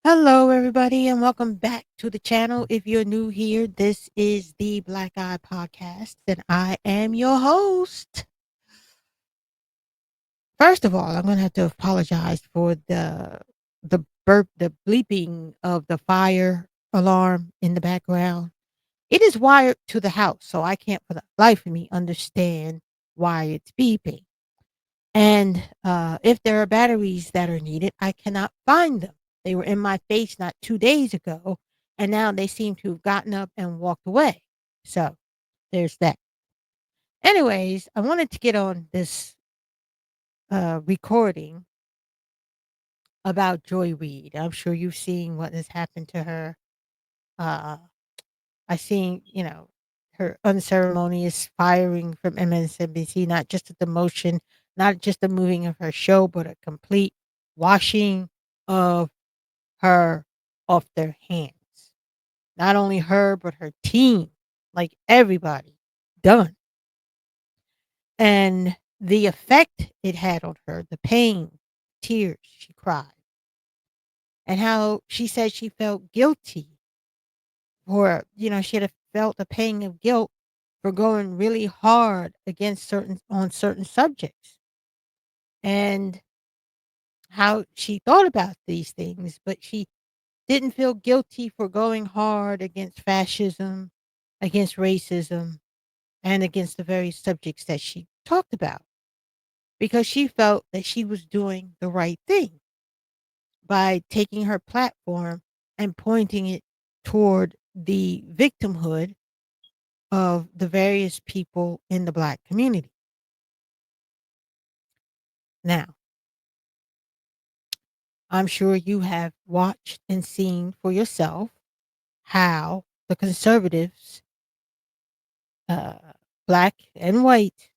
Hello, everybody, and welcome back to the channel. If you're new here, this is the Black Eye Podcast, and I am your host. First of all, I'm going to have to apologize for the burp, the bleeping of the fire alarm in the background. It is wired to the house, so I can't for the life of me understand why it's beeping. And if there are batteries that are needed, I cannot find them. They were in my face not 2 days ago, and now they seem to have gotten up and walked away. So there's that. Anyways, I wanted to get on this recording about Joy Reid. I'm sure you've seen what has happened to her. Uh, I seen, her unceremonious firing from MSNBC, not just a demotion, not just the moving of her show, but a complete washing of her off their hands. Not only her, but her team, like everybody, done. And the effect it had on her, the pain, tears she cried, and how she said she felt guilty for, she had felt a pain of guilt for going really hard against certain subjects, and how she thought about these things, but she didn't feel guilty for going hard against fascism, against racism, and against the very subjects that she talked about, because she felt that she was doing the right thing by taking her platform and pointing it toward the victimhood of the various people in the Black community. Now, I'm sure you have watched and seen for yourself how the conservatives, uh, Black and white,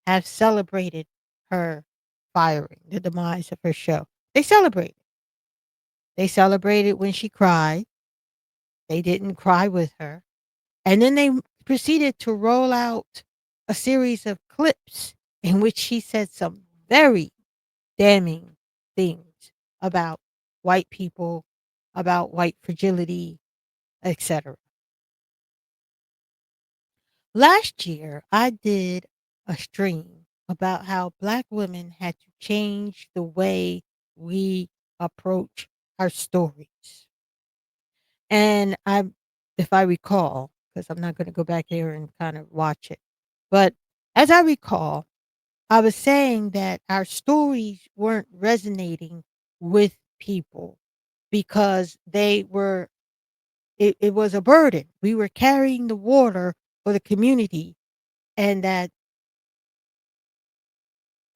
have celebrated her firing, the demise of her show. They celebrated. They celebrated when she cried. They didn't cry with her. And then they proceeded to roll out a series of clips in which she said some very damning things about white people, about white fragility, etc. Last year, I did a stream about how Black women had to change the way we approach our stories. And if I recall, because I'm not going to go back there and kind of watch it, but as I recall, I was saying that our stories weren't resonating with people because it was a burden. We were carrying the water for the community, and that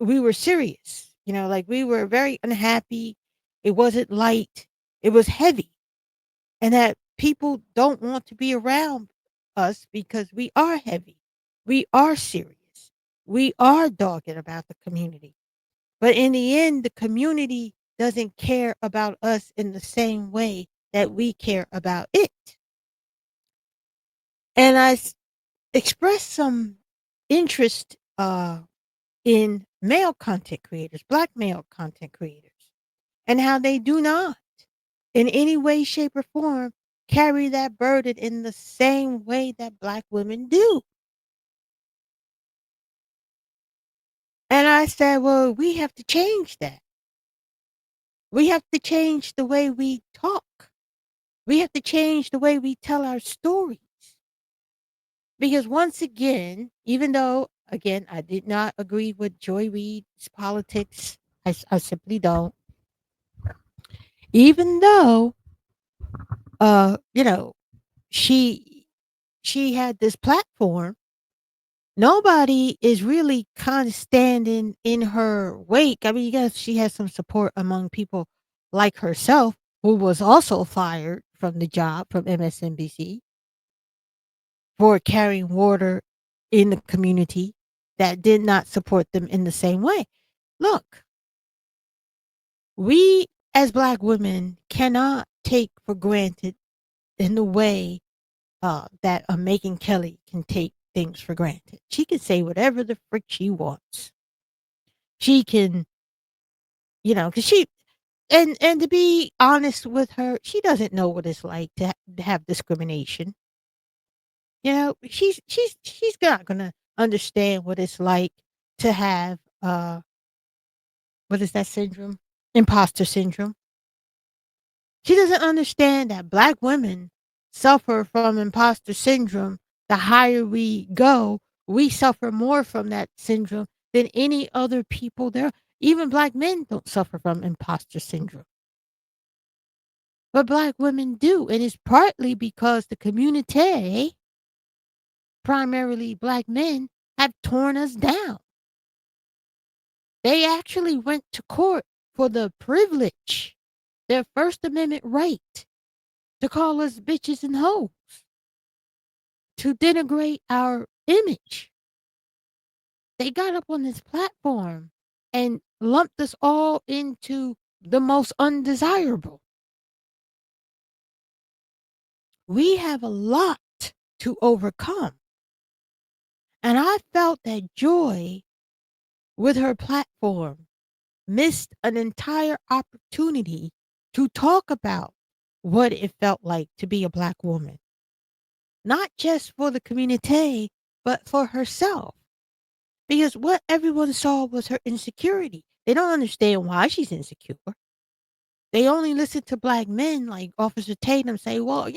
we were serious, like we were very unhappy. It wasn't light, it was heavy. And that people don't want to be around us because we are heavy. We are serious. We are dogged about the community. But in the end, the community doesn't care about us in the same way that we care about it. And expressed some interest in male content creators, Black male content creators, and how they do not in any way, shape, or form carry that burden in the same way that Black women do. And I said, well, we have to change that. We have to change the way we talk. We have to change the way we tell our stories. Because once again, even though, again, I did not agree with Joy Reid's politics, I simply don't. Even though, you know, she she had this platform. Nobody is really kind of standing in her wake. I mean, yes, she has some support among people like herself, who was also fired from the job from MSNBC for carrying water in the community that did not support them in the same way. Look, we as Black women cannot take for granted in the way that a Megan Kelly can take things for granted. She can say whatever the frick she wants. She can, because And to be honest with her, she doesn't know what it's like to have discrimination. You know, she's not gonna understand what it's like to have, what is that syndrome? Imposter syndrome. She doesn't understand that Black women suffer from imposter syndrome. The higher we go, we suffer more from that syndrome than any other people there. Even Black men don't suffer from imposter syndrome, but Black women do. And it's partly because the community, primarily Black men, have torn us down. They actually went to court for the privilege, their First Amendment right, to call us bitches and hoes, to denigrate our image. They got up on this platform and lumped us all into the most undesirable. We have a lot to overcome. And I felt that Joy, with her platform, missed an entire opportunity to talk about what it felt like to be a Black woman, not just for the community, but for herself. Because what everyone saw was her insecurity. They don't understand why she's insecure. They only listen to Black men like Officer Tatum say, well,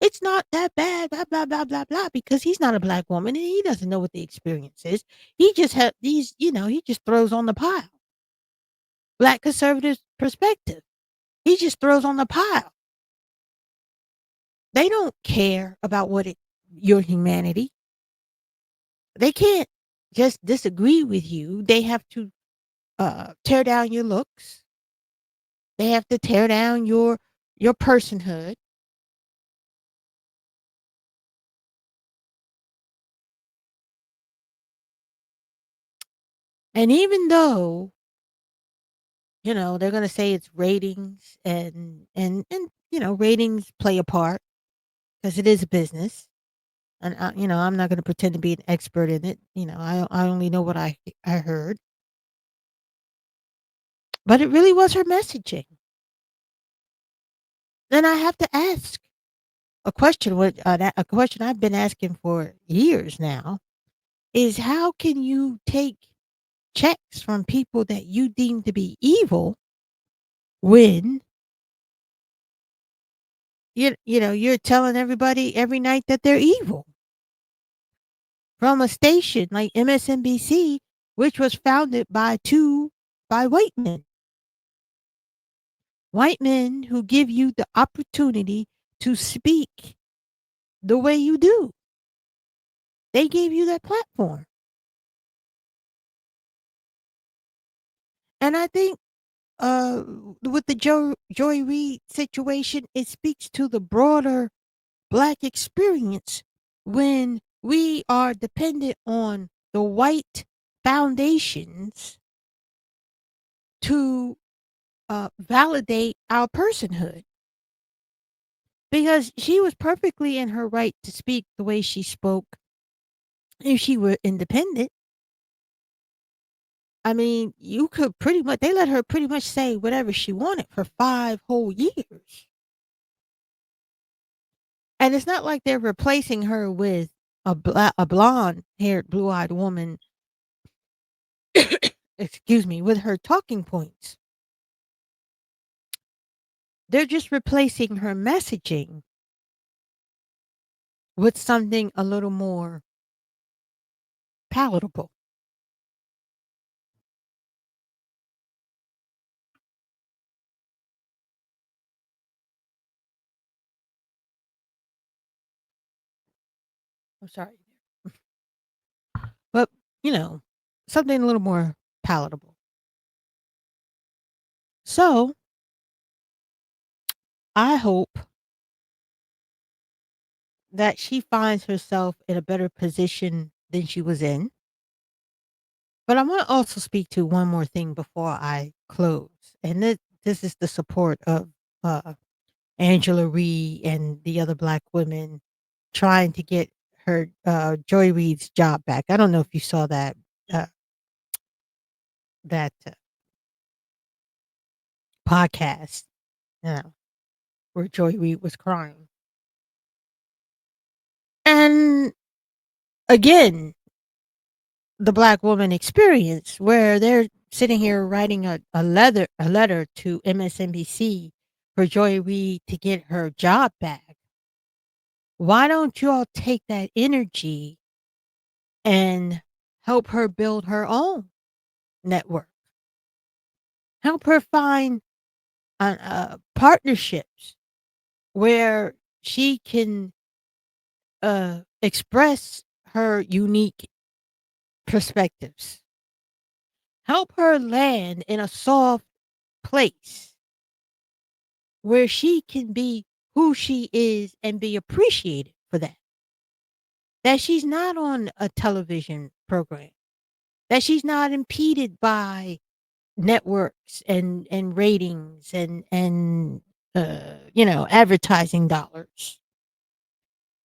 it's not that bad, blah, blah, blah, blah, blah, because he's not a Black woman and he doesn't know what the experience is. He just had these, he just throws on the pile. Black conservative perspective. He just throws on the pile. They don't care about your humanity. They can't just disagree with you. They have to tear down your looks. They have to tear down your personhood. And even though, they're going to say it's ratings and ratings play a part because it is a business. And I'm not going to pretend to be an expert in it. I only know what I heard. But it really was her messaging. Then I have to ask a question, a question I've been asking for years now is how can you take checks from people that you deem to be evil when you're telling everybody every night that they're evil from a station like MSNBC, which was founded by white men who give you the opportunity to speak the way you do. They gave you that platform. And I think with the Joy Reid situation, it speaks to the broader Black experience when we are dependent on the white foundations to validate our personhood. Because she was perfectly in her right to speak the way she spoke if she were independent. I mean, you could they let her pretty much say whatever she wanted for 5 whole years. And it's not like they're replacing her with a blonde-haired, blue-eyed woman, excuse me, with her talking points. They're just replacing her messaging with something a little more palatable. I'm sorry. But, you know, something a little more palatable. So, I hope that she finds herself in a better position than she was in. But I wanna also speak to one more thing before I close, and this is the support of, uh, Angela Reid and the other Black women trying to get Joy Reid's job back. I don't know if you saw that, that, podcast, you know, where Joy Reid was crying. And again, the black woman experience where they're sitting here writing a letter to MSNBC for Joy Reid to get her job back. Why don't you all take that energy and help her build her own network? Help her find partnerships where she can express her unique perspectives. Help her land in a soft place where she can be who she is and be appreciated for that. That she's not on a television program. That she's not impeded by networks and ratings and advertising dollars.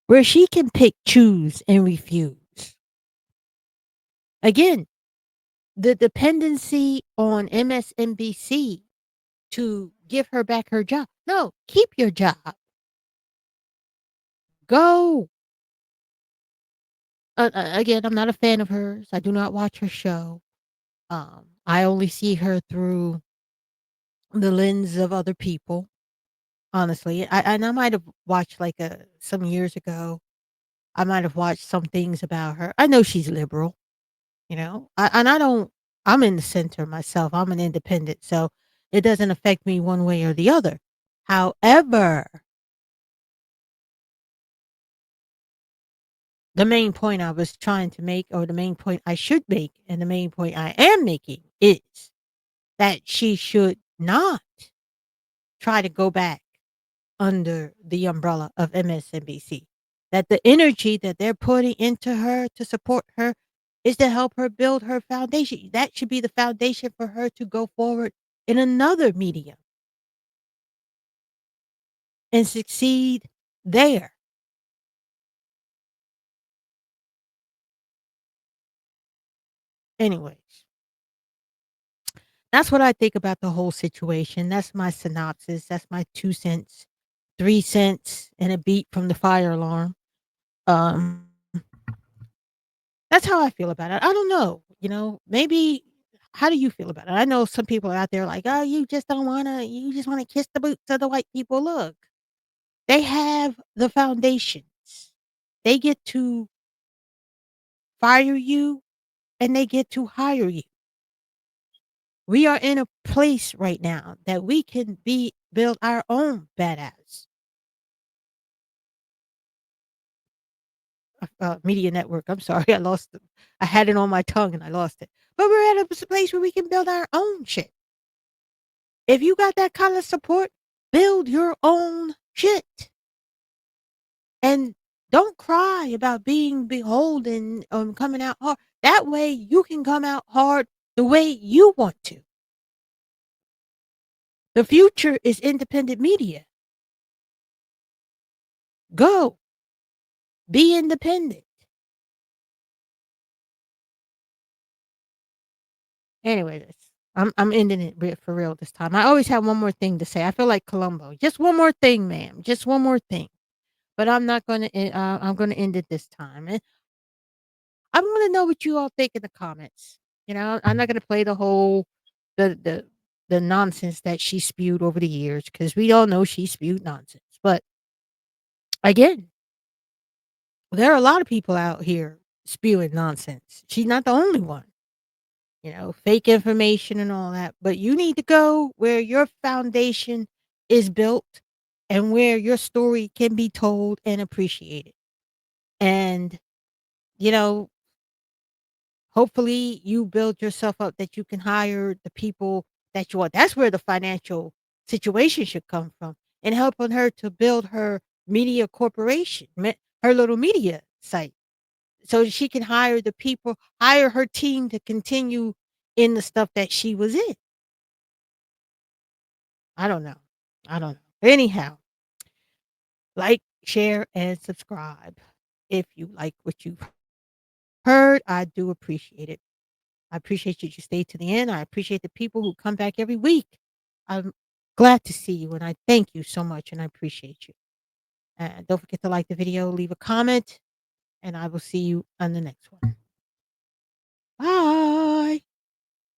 Where she can pick, choose, and refuse. Again, the dependency on MSNBC to give her back her job. No, keep your job. Go. Again, I'm not a fan of hers. I do not watch her show. I only see her through the lens of other people. Honestly, I might have watched like some years ago. I might have watched some things about her. I know she's liberal, and I don't. I'm in the center myself. I'm an independent, so it doesn't affect me one way or the other. However, the main point I was trying to make, or the main point I should make, and the main point I am making is that she should not try to go back under the umbrella of MSNBC. That the energy that they're putting into her to support her is to help her build her foundation. That should be the foundation for her to go forward in another medium and succeed there. Anyways, that's what I think about the whole situation. That's my synopsis. That's my 2 cents, 3 cents, and a beat from the fire alarm. Um, that's how I feel about it. I don't know. Maybe how do you feel about it? I know some people out there like, oh, you just wanna kiss the boots of the white people. Look, they have the foundations. They get to fire you and they get to hire you. We are in a place right now that we can build our own badass media network. I'm sorry, I lost it. I had it on my tongue and I lost it. But we're at a place where we can build our own shit. If you got that kind of support, build your own shit. And don't cry about being beholden, coming out hard. That way you can come out hard the way you want to. The future is independent media. Go. Be independent. Anyways, I'm ending it for real this time. I always have one more thing to say. I feel like Columbo. Just one more thing, ma'am. Just one more thing. But I'm not gonna. I'm gonna end it this time. And I want to know what you all think in the comments. I'm not gonna play the the the nonsense that she spewed over the years because we all know she spewed nonsense. But again, there are a lot of people out here spewing nonsense. She's not the only one. Fake information and all that. But you need to go where your foundation is built and where your story can be told and appreciated. And, you know, hopefully you build yourself up that you can hire the people that you want. That's where the financial situation should come from and helping her to build her media corporation, her little media site so she can hire her team to continue in the stuff that she was in. I don't know. I don't know. Anyhow, like, share, and subscribe if you like what you've heard. I do appreciate it. I appreciate you stay to the end. I appreciate the people who come back every week. glad to see you, and I thank you so much, and I appreciate you. And don't forget to like the video, leave a comment, and I will see you on the next one. Bye.